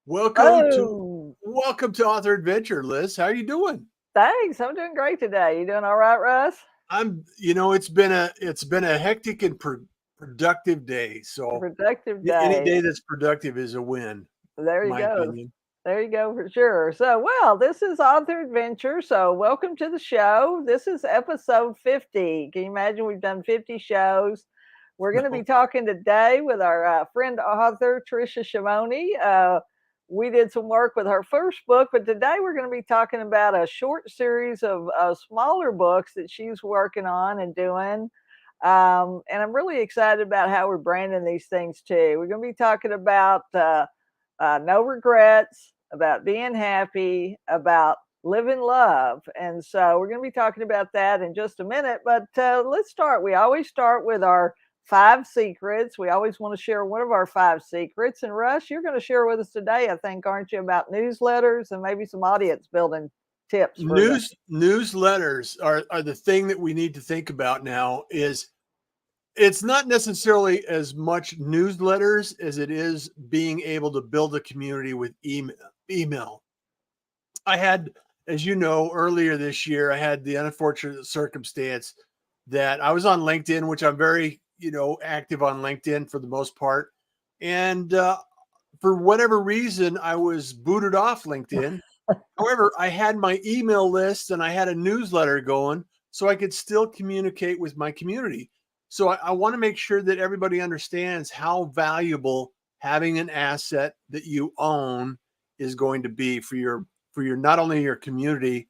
Welcome to Oh, welcome to Author Adventure, Liz. How are you doing? thanks. I'm doing great today. You doing all right, Russ? It's been a hectic and productive day. A So productive any day. day that's productive is a win, There in you my go. opinion. There you go for sure. This is Author Adventure. So, welcome to the show. This is episode 50. Can you imagine we've done 50 shows? We're going to be No, talking today with our friend author Tricia Scimone. We did some work with her first book, but today we're going to be talking about a short series of smaller books that she's working on and doing. And I'm really excited about how we're branding these things too. We're going to be talking about no regrets, about being happy, about living love. And so we're going to be talking about that in just a minute. But let's start. We always start with our five secrets. We always want to share one of our five secrets. And Russ, you're going to share with us today, I think, aren't you, about newsletters and maybe some audience building tips for them? newsletters are the thing that we need to think about now. It's not necessarily as much newsletters as it is being able to build a community with email. I had, as you know, earlier this year, I had the unfortunate circumstance that I was on LinkedIn, which I'm very, active on LinkedIn for the most part. And for whatever reason, I was booted off LinkedIn. However, I had my email list and I had a newsletter going so I could still communicate with my community. So I want to make sure that everybody understands how valuable having an asset that you own is going to be for your not only your community,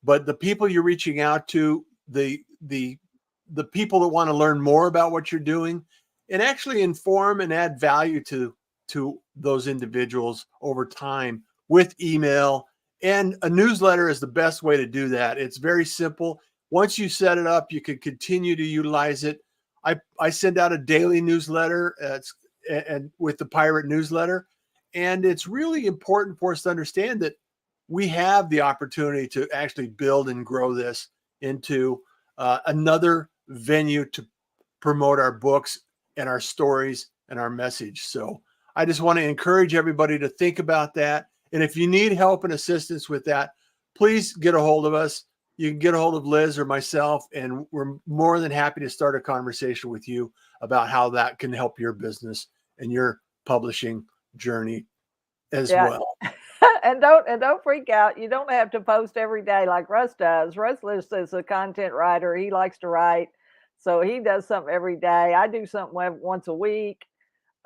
but the people you're reaching out to, the people that want to learn more about what you're doing and actually inform and add value to those individuals over time with email. And a newsletter is the best way to do that. It's very simple. Once you set it up, you can continue to utilize it. I send out a daily newsletter and with the Pirate newsletter. And it's really important for us to understand that we have the opportunity to actually build and grow this into another venue to promote our books and our stories and our message. So I just want to encourage everybody to think about that. And if you need help and assistance with that, please get a hold of us. You can get a hold of Liz or myself, and we're more than happy to start a conversation with you about how that can help your business and your publishing journey as Yeah. well. And don't freak out. You don't have to post every day like Russ does. Russ is a content writer. He likes to write, so he does something every day. I do something once a week.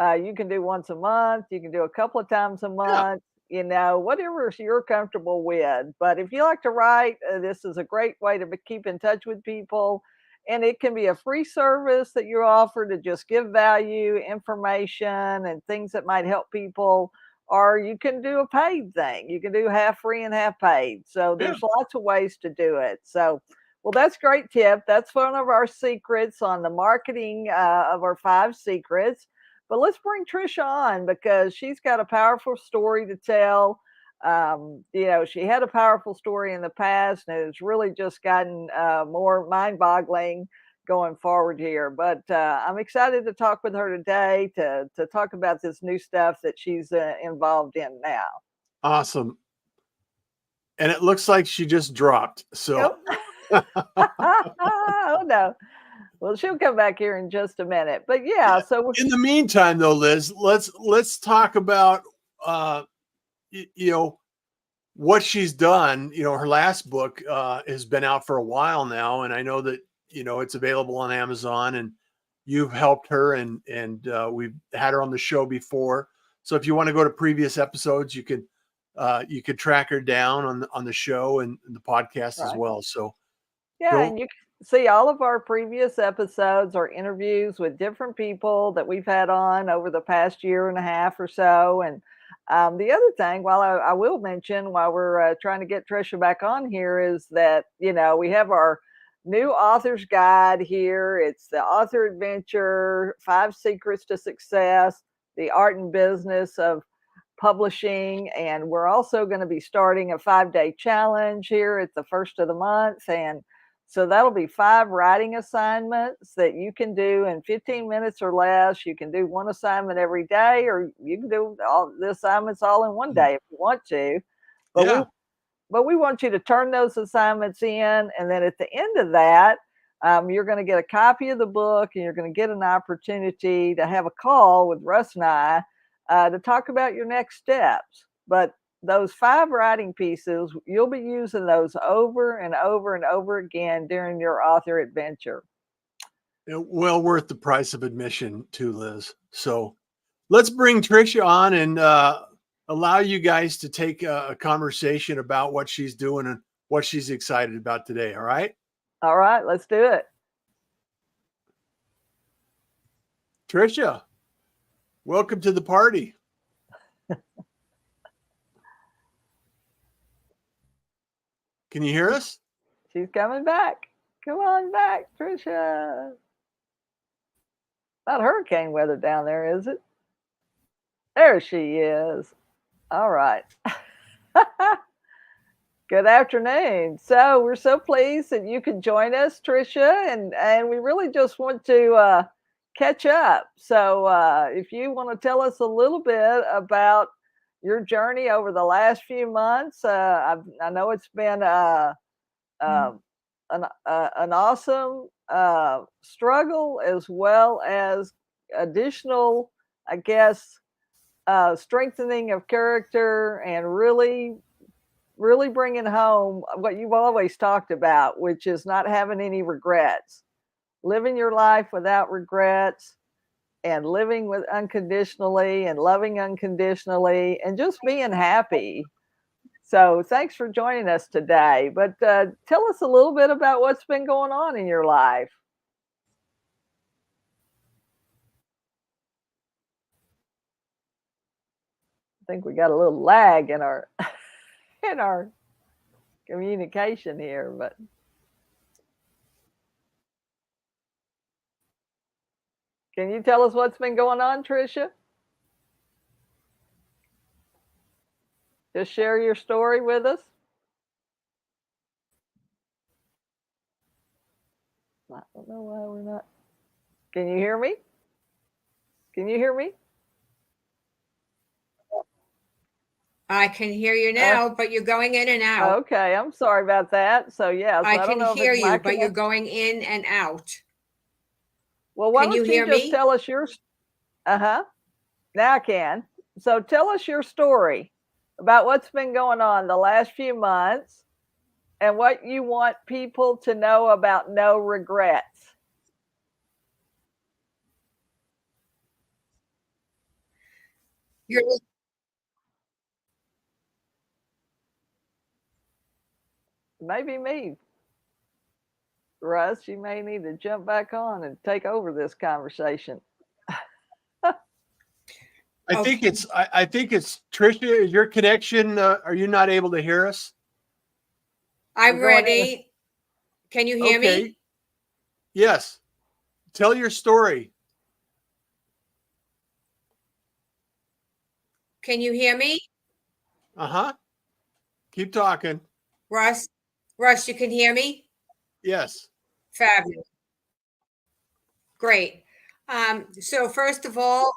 You can do once a month. You can do a couple of times a Yeah. month. Whatever you're comfortable with. But if you like to write, this is a great way to keep in touch with people. And it can be a free service that you offer to just give value, information, and things that might help people, or you can do a paid thing. You can do half free and half paid. So Yeah. there's lots of ways to do it. So, well, that's a great tip. That's one of our secrets on the marketing of our five secrets. But let's bring Trisha on because she's got a powerful story to tell. She had a powerful story in the past, and it's really just gotten more mind-boggling going forward here. But I'm excited to talk with her today to talk about this new stuff that she's involved in now. Awesome. And it looks like she just dropped. So Yep. Oh no. Well, she'll come back here in just a minute. But yeah, yeah. so In the meantime, though, Liz, let's talk about uh, you know what she's done. Her last book has been out for a while now, and I know that it's available on Amazon, and you've helped her, and we've had her on the show before. So if you want to go to previous episodes, you could track her down on the show and the podcast as right. well. So Yeah, go. and you can see all of our previous episodes or interviews with different people that we've had on over the past year and a half or so. And the other thing, while I will mention while we're trying to get Trisha back on here, is that we have our new author's guide here. It's the Author Adventure: Five Secrets to Success, the Art and Business of Publishing, and we're also going to be starting a 5-day challenge here at the first of the month. And So that'll be 5 writing assignments that you can do in 15 minutes or less. You can do one assignment every day, or you can do all the assignments all in one day if you want to. But we Yeah. but we want you to turn those assignments in, and then at the end of that, you're going to get a copy of the book, and you're going to get an opportunity to have a call with Russ and I to talk about your next steps. But those 5 writing pieces, you'll be using those over and over and over again during your author adventure. Well worth the price of admission too, Liz. So let's bring Tricia on and allow you guys to take a conversation about what she's doing and what she's excited about today. All right, All right, let's do it. Tricia, welcome to the party. Can you hear us? She's coming back. Come on back, Tricia. Not hurricane weather down there, is it? There she is. All right. Good afternoon. So we're so pleased that you could join us, Tricia, and we really just want to catch up. So if you want to tell us a little bit about your journey over the last few months, I know it's been an awesome struggle, as well as additional, I guess, strengthening of character, and really bringing home what you've always talked about, which is not having any regrets, living your life without regrets, and living with unconditionally and loving unconditionally and just being happy. So thanks for joining us today. But tell us a little bit about what's been going on in your life. I think we got a little lag in our in our communication here, but can you tell us what's been going on, Tricia? Just share your story with us. I don't know why we're not. Can you hear me? Can you hear me? I can hear you now, but you're going in and out. Okay, I'm sorry about that. So yes, I don't can know if hear it's my you, but you're going in and out. Well, why Can don't you hear just me? tell us your uh-huh. Now I can. So tell us your story about what's been going on the last few months and what you want people to know about no regrets. You're Maybe me, Russ. You may need to jump back on and take over this conversation. I think it's Tricia. Is your connection? Are you not able to hear us? I'm We're going in. ready. Can you hear Okay. me? Yes. Tell your story. Can you hear me? Uh-huh. Keep talking. Russ? Russ, you can hear me? Yes. Fabulous. Great. So first of all,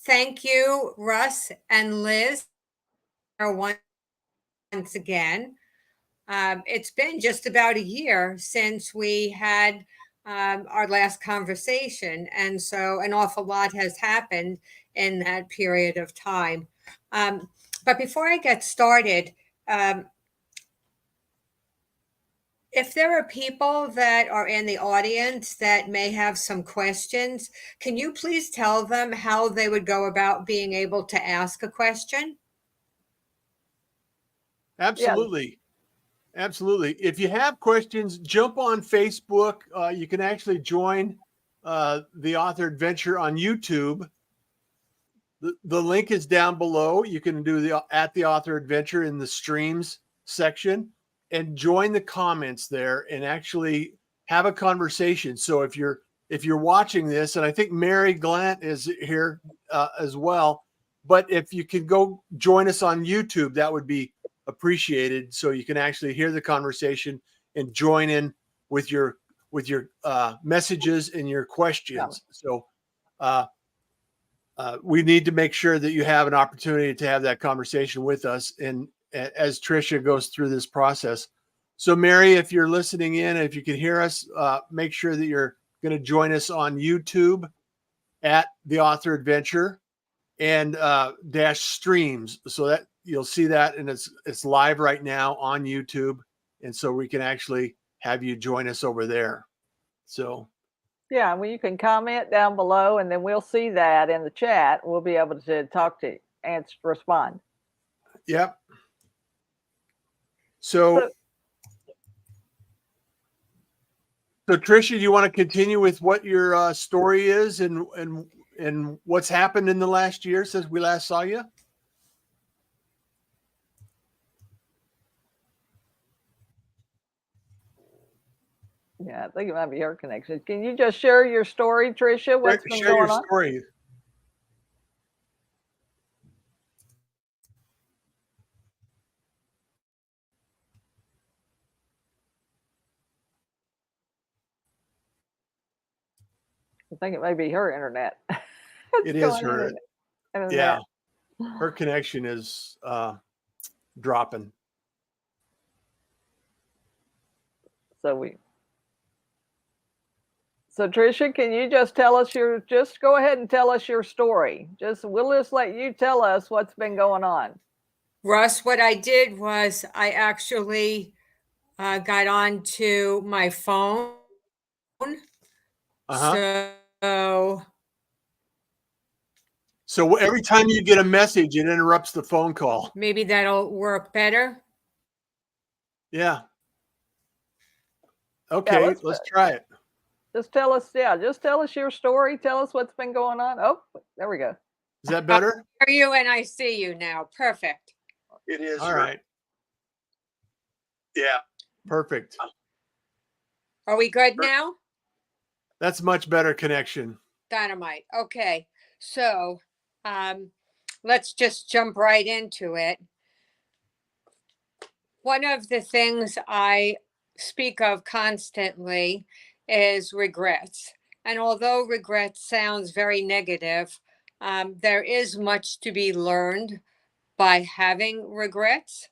thank you, Russ and Liz, once again. It's been just about a year since we had our last conversation. And so an awful lot has happened in that period of time. But before I get started, if there are people that are in the audience that may have some questions, can you please tell them how they would go about being able to ask a question? Absolutely. Absolutely. If you have questions, jump on Facebook. You can actually join the Author Adventure on YouTube. The link is down below. You can do the at the Author Adventure in the streams section and join the comments there and actually have a conversation. So if you're watching this, and I think Mary Glant is here as well, but if you can go join us on YouTube, that would be appreciated, so you can actually hear the conversation and join in with your messages and your questions. So we need to make sure that you have an opportunity to have that conversation with us, and as Tricia goes through this process. So Mary, if you're listening in, if you can hear us, make sure that you're going to join us on YouTube at The Author Adventure and dash streams, so that you'll see that, and it's live right now on YouTube, and so we can actually have you join us over there. So yeah, well, you can comment down below, and then we'll see that in the chat. We'll be able to talk to you and respond. Yep. So Tricia, do you want to continue with what your story is and what's happened in the last year since we last saw you? Yeah, I think it might be her connection. Can you just share your story, Tricia? What's been Share going your on? story. I think it may be her internet. It is her. Internet. Yeah, her connection is dropping. So Tricia, can you just tell us just go ahead and tell us your story. We'll just let you tell us what's been going on. Russ, what I did was I actually got onto my phone. So every time you get a message, it interrupts the phone call. Maybe that'll work better. Yeah. Okay, yeah, let's try it. Just tell us your story. Tell us what's been going on. Oh, there we go. Is that better? I hear you and I see you now. Perfect. It is. All right. Yeah, perfect. Are we good now? That's much better connection. Dynamite. Okay. So let's just jump right into it. One of the things I speak of constantly is regrets. And although regret sounds very negative, there is much to be learned by having regrets.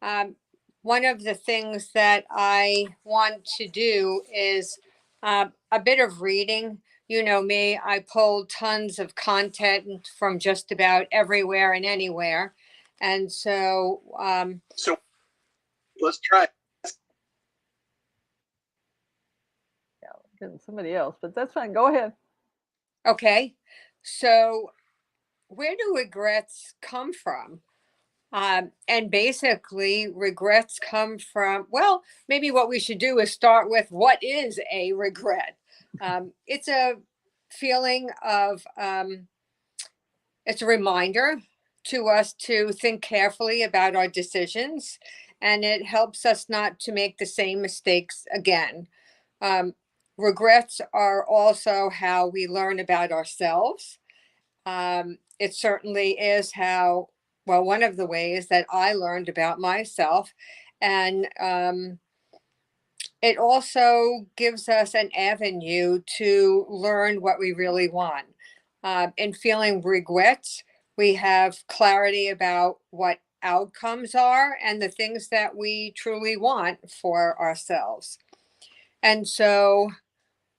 One of the things that I want to do is a bit of reading. You know me, I pull tons of content from just about everywhere and anywhere. And so let's try it. Yeah, getting somebody else, but that's fine. Go ahead. Okay. So where do regrets come from? And basically, regrets come from, well, maybe what we should do is start with what is a regret? It's a feeling of, it's a reminder to us to think carefully about our decisions, and it helps us not to make the same mistakes again. Regrets are also how we learn about ourselves. It certainly is one of the ways that I learned about myself. And it also gives us an avenue to learn what we really want. In feeling regrets, we have clarity about what outcomes are and the things that we truly want for ourselves. And so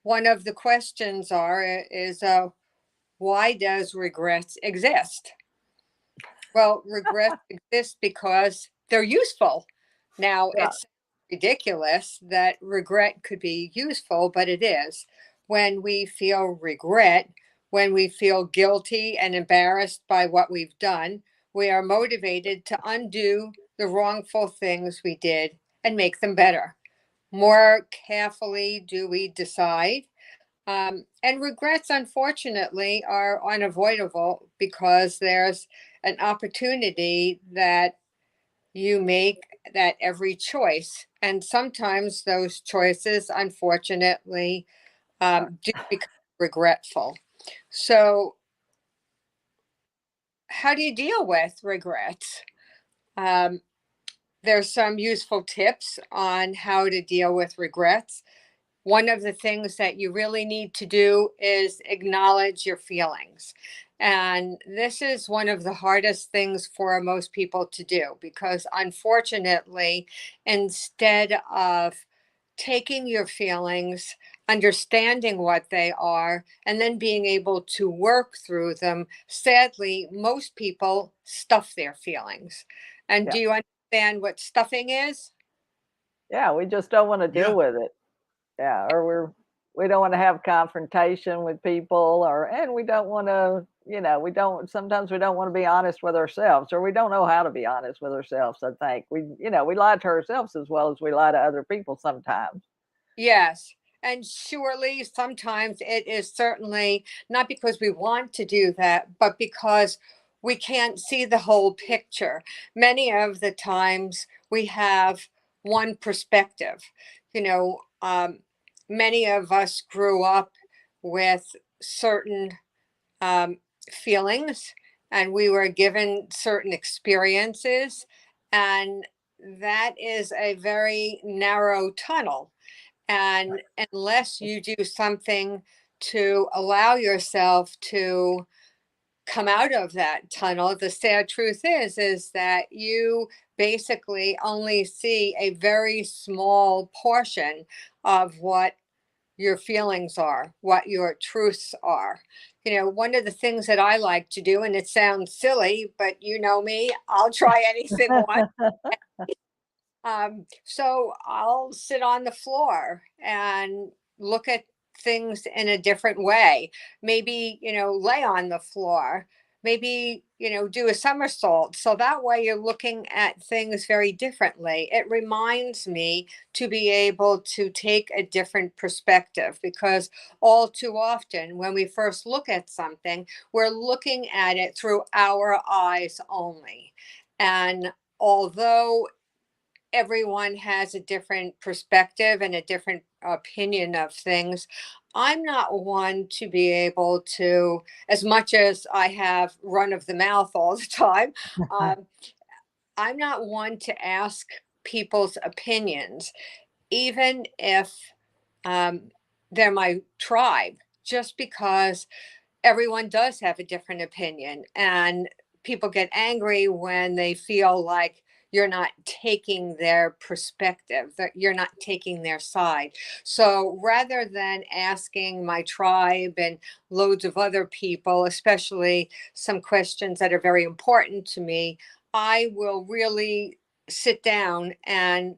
one of the questions is why does regrets exist? Well, regrets exist because they're useful. Now, it's ridiculous that regret could be useful, but it is. When we feel regret, when we feel guilty and embarrassed by what we've done, we are motivated to undo the wrongful things we did and make them better. More carefully do we decide. And regrets, unfortunately, are unavoidable because there's an opportunity that you make that every choice. And sometimes those choices, unfortunately, do become regretful. So, how do you deal with regrets? there's some useful tips on how to deal with regrets. One of the things that you really need to do is acknowledge your feelings. And this is one of the hardest things for most people to do because, unfortunately, instead of taking your feelings, understanding what they are, and then being able to work through them, sadly, most people stuff their feelings. And Yeah. do you understand what stuffing is? Yeah, we just don't want to Yeah. deal with it. Yeah, or we don't want to have confrontation with people, and we don't want to, we don't sometimes we don't want to be honest with ourselves, or we don't know how to be honest with ourselves. I think we lie to ourselves as well as we lie to other people sometimes. Yes. And surely sometimes it is certainly not because we want to do that, but because we can't see the whole picture. Many of the times we have one perspective. You know, many of us grew up with certain um, feelings and we were given certain experiences. And that is a very narrow tunnel, and unless you do something to allow yourself to come out of that tunnel, the sad truth is that you basically only see a very small portion of what your feelings are, what your truths are. You know, one of the things that I like to do, and it sounds silly, but you know me, I'll try anything once. So I'll sit on the floor and look at things in a different way. Maybe, lay on the floor. Maybe, do a somersault. So that way you're looking at things very differently. It reminds me to be able to take a different perspective because all too often when we first look at something, we're looking at it through our eyes only. And although everyone has a different perspective and a different opinion of things, I'm not one to be able to, as much as I have run of the mouth all the time, um, I'm not one to ask people's opinions, even if um, they're my tribe, just because everyone does have a different opinion. And people get angry when they feel like you're not taking their perspective, that you're not taking their side. So rather than asking my tribe and loads of other people, especially some questions that are very important to me, I will really sit down and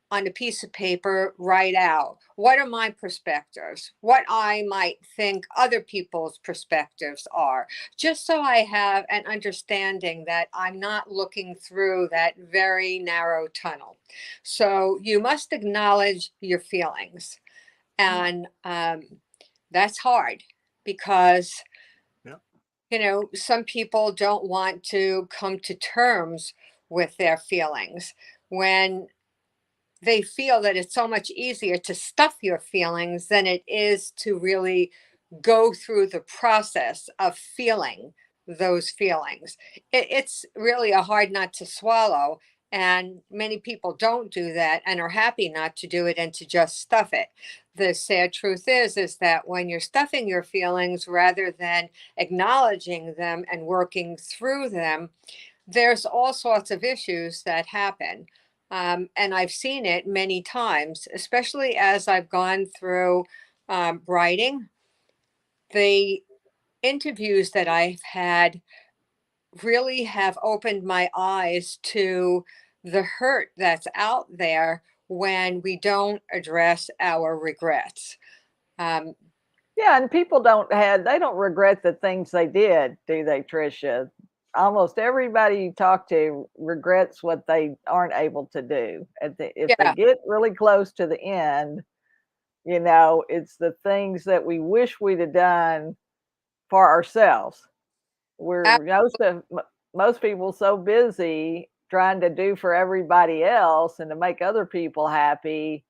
on a piece of paper write out what are my perspectives, what I might think other people's perspectives are, just so I have an understanding that I'm not looking through that very narrow tunnel. So you must acknowledge your feelings. And that's hard because, Yeah. some people don't want to come to terms with their feelings when they feel that it's so much easier to stuff your feelings than it is to really go through the process of feeling those feelings. It's really a hard nut to swallow. And many people don't do that and are happy not to do it and to just stuff it. The sad truth is that when you're stuffing your feelings rather than acknowledging them and working through them, there's all sorts of issues that happen. And I've seen it many times, especially as I've gone through writing. The interviews that I've had really have opened my eyes to the hurt that's out there when we don't address our regrets. Um, Yeah, and people they don't regret the things they did, do they, Tricia? Almost everybody you talk to regrets what they aren't able to do. If they yeah, get really close to the end, it's the things that we wish we'd have done for ourselves. ab- We're most people so busy trying to do for everybody else and to make other people happy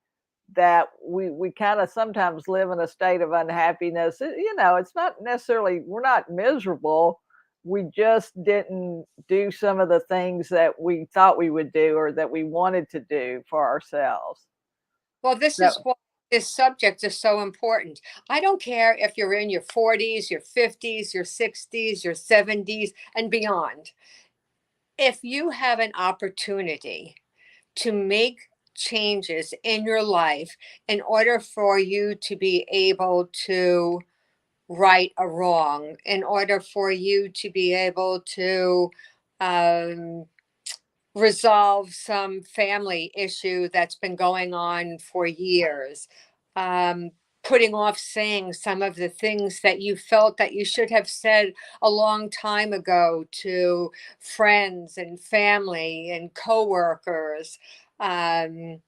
that we kind of sometimes live in a state of unhappiness. It's not necessarily we're not miserable, we just didn't do some of the things that we thought we would do or that we wanted to do for ourselves. Well, this So is why this subject is so important. I don't care if you're in your 40s, your 50s, your 60s, your 70s, and beyond. If you have an opportunity to make changes in your life in order for you to be able to right a wrong, in order for you to be able to um, resolve some family issue that's been going on for years, um, putting off saying some of the things that you felt that you should have said a long time ago to friends and family and coworkers. Um,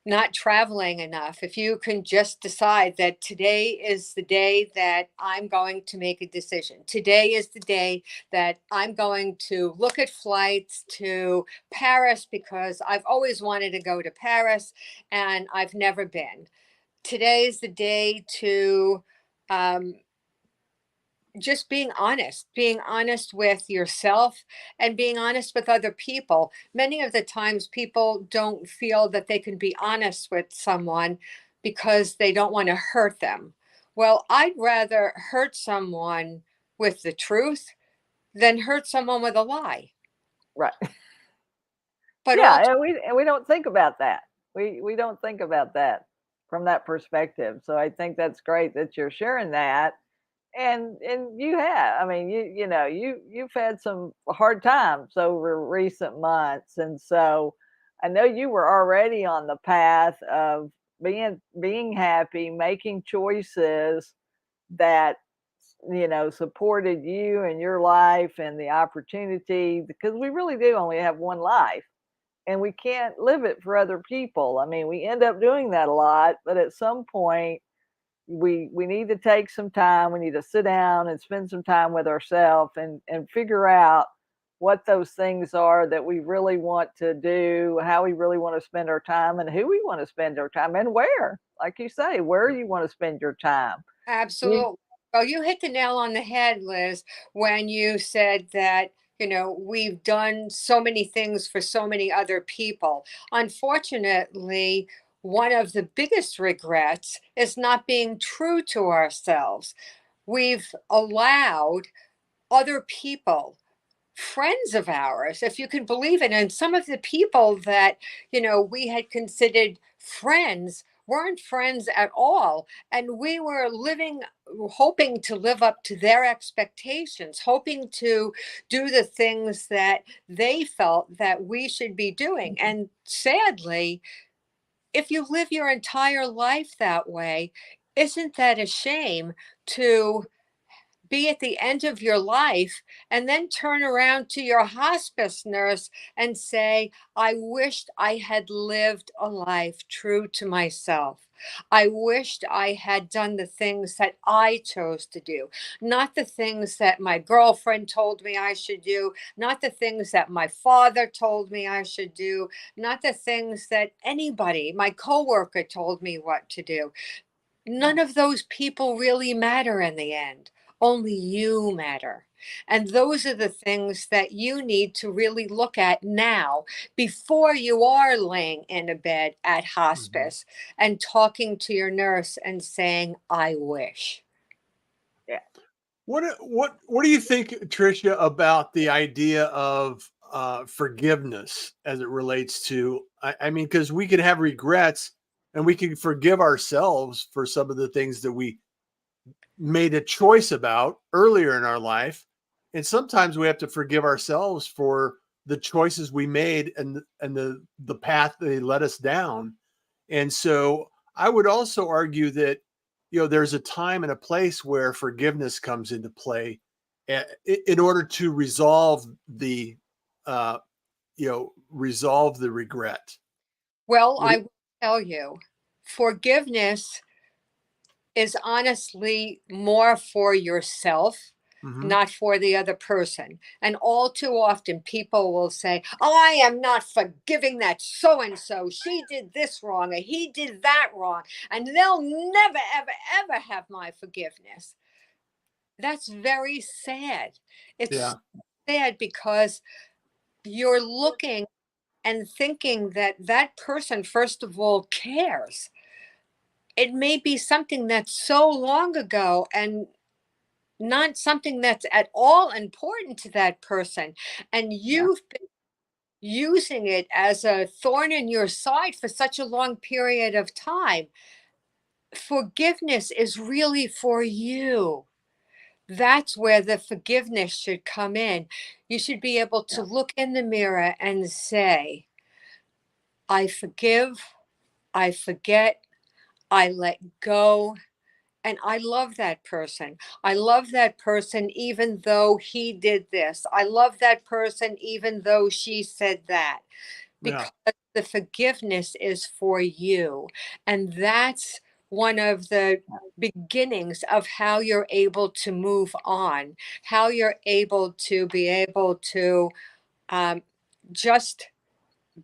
Not traveling enough, if you can just decide that today is the day that I'm going to make a decision. Today is the day that I'm going to look at flights to Paris because I've always wanted to go to Paris and I've never been. Today is the day to um, just being honest with yourself and being honest with other people. Many of the times people don't feel that they can be honest with someone because they don't want to hurt them. Well, I'd rather hurt someone with the truth than hurt someone with a lie. right. But all Yeah, and we don't think about that. We don't think about that from that perspective. So I think that's great that you're sharing that. And you have, I mean, you know, you've had some hard times over recent months, and so I know you were already on the path of being happy, making choices that supported you and your life and the opportunity, because we really do only have one life and we can't live it for other people. I mean, we end up doing that a lot, but at some point we need to take some time. We need to sit down and spend some time with ourselves and figure out what those things are that we really want to do, how we really want to spend our time, and who we want to spend our time, and where, like you say, where you want to spend your time. You, absolutely. Well, you hit the nail on the head, Liz, when you said that, we've done so many things for so many other people. Unfortunately, one of the biggest regrets is not being true to ourselves. We've allowed other people, friends of ours, if you can believe it. And some of the people that, we had considered friends weren't friends at all. And we were living, hoping to live up to their expectations, hoping to do the things that they felt that we should be doing. And sadly, if you live your entire life that way, isn't that a shame to be at the end of your life and then turn around to your hospice nurse and say, I wished I had lived a life true to myself. I wished I had done the things that I chose to do, not the things that my girlfriend told me I should do, not the things that my father told me I should do, not the things that anybody, my coworker, told me what to do. None of those people really matter in the end. Only you matter. And those are the things that you need to really look at now before you are laying in a bed at Mhm. hospice and talking to your nurse and saying, I wish. yeah, What do you think, Tricia, about the idea of forgiveness as it relates to? I mean, because we can have regrets and we can forgive ourselves for some of the things that we made a choice about earlier in our life, and sometimes we have to forgive ourselves for the choices we made and the path they led us down. And so I would also argue that there's a time and a place where forgiveness comes into play in order to uh, resolve the regret. Well, What I do will tell you, forgiveness is honestly more for yourself, Mhm. not for the other person. And all too often, people will say, oh, I am not forgiving that so and so. She did this wrong, or he did that wrong. And they'll never, ever, ever have my forgiveness. That's very sad. It's Yeah. sad because you're looking and thinking that that person, first of all, cares. It may be something that's so long ago and not something that's at all important to that person. And Yeah. you've been using it as a thorn in your side for such a long period of time. Forgiveness is really for you. That's where the forgiveness should come in. You should be able to Yeah. look in the mirror and say, I forgive, I forget, I let go. And I love that person. I love that person even though he did this. I love that person even though she said that. Yeah. Because the forgiveness is for you. And that's one of the beginnings of how you're able to move on, how you're able to be able to um, just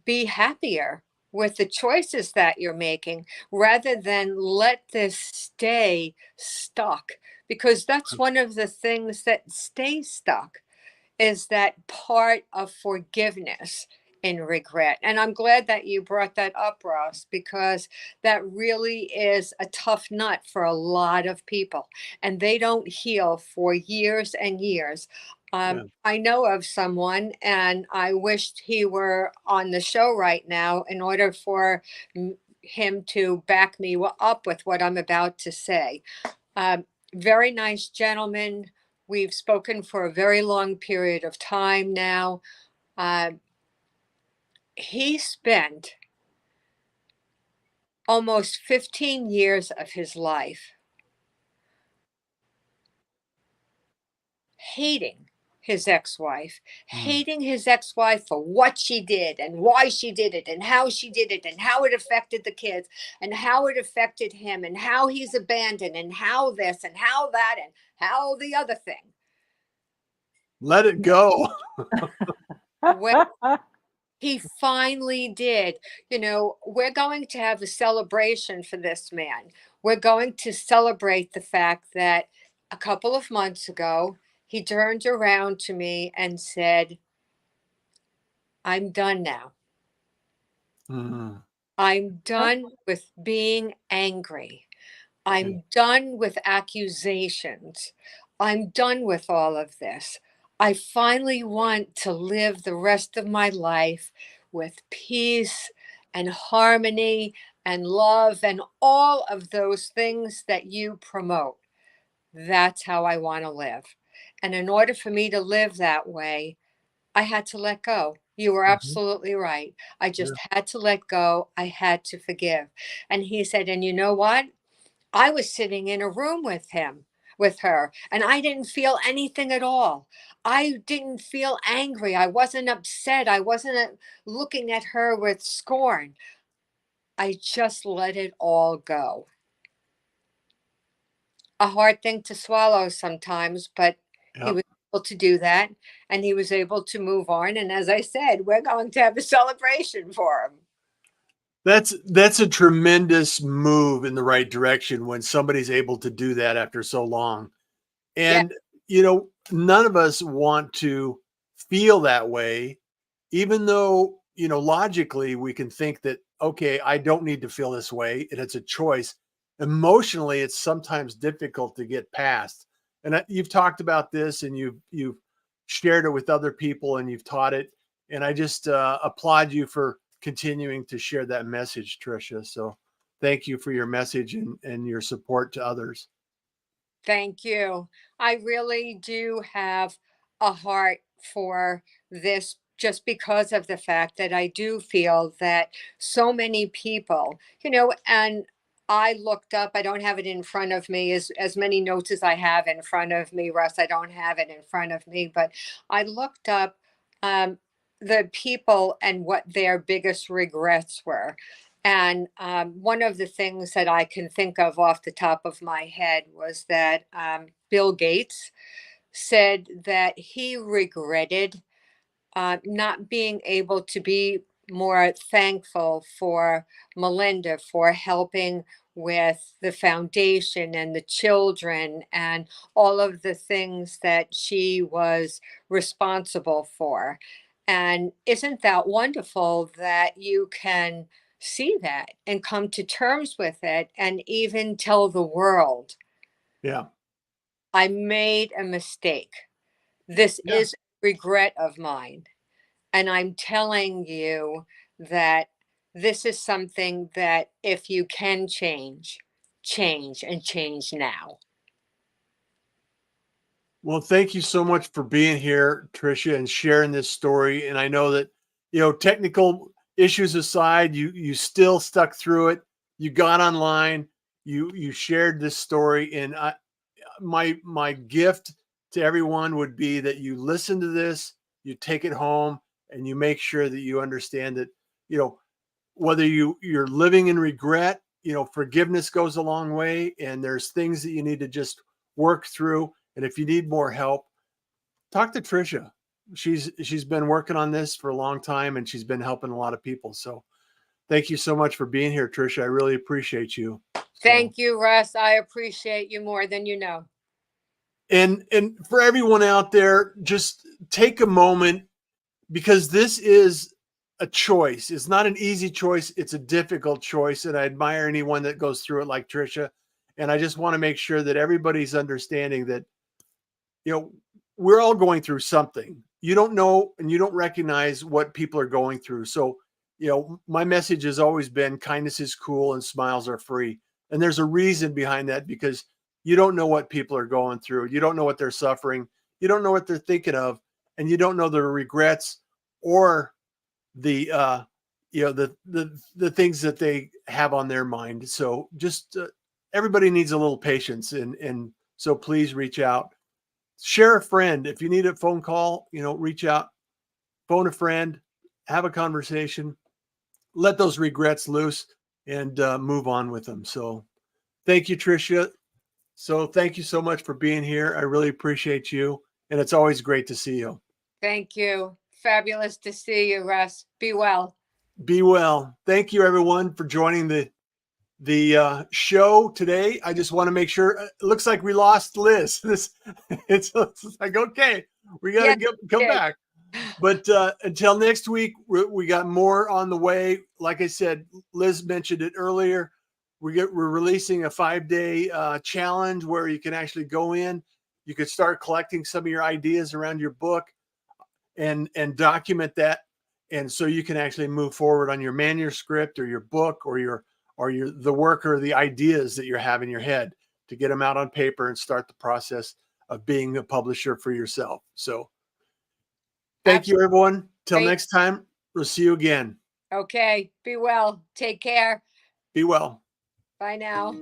be happier with the choices that you're making rather than let this stay stuck, because that's one of the things that stays stuck, is that part of forgiveness in regret. And I'm glad that you brought that up, Ross, because that really is a tough nut for a lot of people, and they don't heal for years and years. Yeah. I know of someone, and I wished he were on the show right now in order for him to back me up with what I'm about to say. Um, Very nice gentleman. We've spoken for a very long period of time now. Uh, he spent almost 15 years of his life hating Mm. hating his ex wife for what she did and why she did it and how she did it and how it affected the kids and how it affected him and how he's abandoned and how this and how that and how the other thing. Let it go. When he finally did. You know, we're going to have a celebration for this man. We're going to celebrate the fact that a couple of months ago, he turned around to me and said, I'm done now. Mm. I'm done with being angry. Yeah. I'm done with accusations. I'm done with all of this. I finally want to live the rest of my life with peace and harmony and love and all of those things that you promote. That's how I want to live. And in order for me to live that way, I had to let go. You were Mhm. absolutely right. I Yeah. just had to let go. I had to forgive. And he said, and you know what? I was sitting in a room with him, with her, and I didn't feel anything at all. I didn't feel angry. I wasn't upset. I wasn't looking at her with scorn. I just let it all go. A hard thing to swallow sometimes, but he Yep. was able to do that and he was able to move on. And as I said, we're going to have a celebration for him. That's a tremendous move in the right direction when somebody's able to do that after so long. Yeah. And none of us want to feel that way, even though, logically we can think that, okay, I don't need to feel this way, and it's a choice. Emotionally, it's sometimes difficult to get past. And you've talked about this, and you've shared it with other people, and you've taught it. And I just applaud you for continuing to share that message, Tricia. So thank you for your message and your support to others. Thank you. I really do have a heart for this just because of the fact that I do feel that so many people, and I looked up, I don't have it in front of me as many notes as I have in front of me, Russ. I don't have it in front of me, but I looked up um, the people and what their biggest regrets were. And one of the things that I can think of off the top of my head was that Bill Gates said that he regretted not being able to be more thankful for Melinda for helping with the foundation and the children and all of the things that she was responsible for. And isn't that wonderful that you can see that and come to terms with it and even tell the world, Yeah. I made a mistake. This Yeah. is a regret of mine. And I'm telling you that this is something that if you can change, change and change now. Well, thank you so much for being here, Tricia, and sharing this story. And I know that, technical issues aside, you still stuck through it. You got online, you shared this story, and my gift to everyone would be that you listen to this, you take it home, and you make sure that you understand that, whether you're living in regret, forgiveness goes a long way, and there's things that you need to just work through. And if you need more help, talk to Tricia. She's been working on this for a long time, and she's been helping a lot of people. So thank you so much for being here, Tricia. I really appreciate you. Thank you, Russ. I appreciate you more than you know. And for everyone out there, just take a moment, because this is a choice. It's not an easy choice. It's a difficult choice. And I admire anyone that goes through it like Tricia. And I just want to make sure that everybody's understanding that, we're all going through something. You don't know and you don't recognize what people are going through. So, my message has always been kindness is cool and smiles are free. And there's a reason behind that, because you don't know what people are going through. You don't know what they're suffering. You don't know what they're thinking of, and you don't know the regrets or the the things that they have on their mind. So just everybody needs a little patience, and so please reach out, share a friend. If you need a phone call, reach out, phone a friend, have a conversation, let those regrets loose, and move on with them. So thank you, Tricia. So thank you so much for being here. I really appreciate you, and it's always great to see you. Thank you. Fabulous to see you, Russ. Be well. Be well. Thank you, everyone, for joining the show today. I just want to make sure. It looks like we lost Liz. It's like, okay, we got to come back. But until next week, we got more on the way. Like I said, Liz mentioned it earlier. We're releasing a 5-day challenge where you can actually go in. You could start collecting some of your ideas around your book and document that, and so you can actually move forward on your manuscript or your book or the work or the ideas that you have in your head, to get them out on paper and start the process of being a publisher for yourself. So thank you, everyone. Till next time, we'll see you again. Okay. Be well. Take care. Be well. Bye now.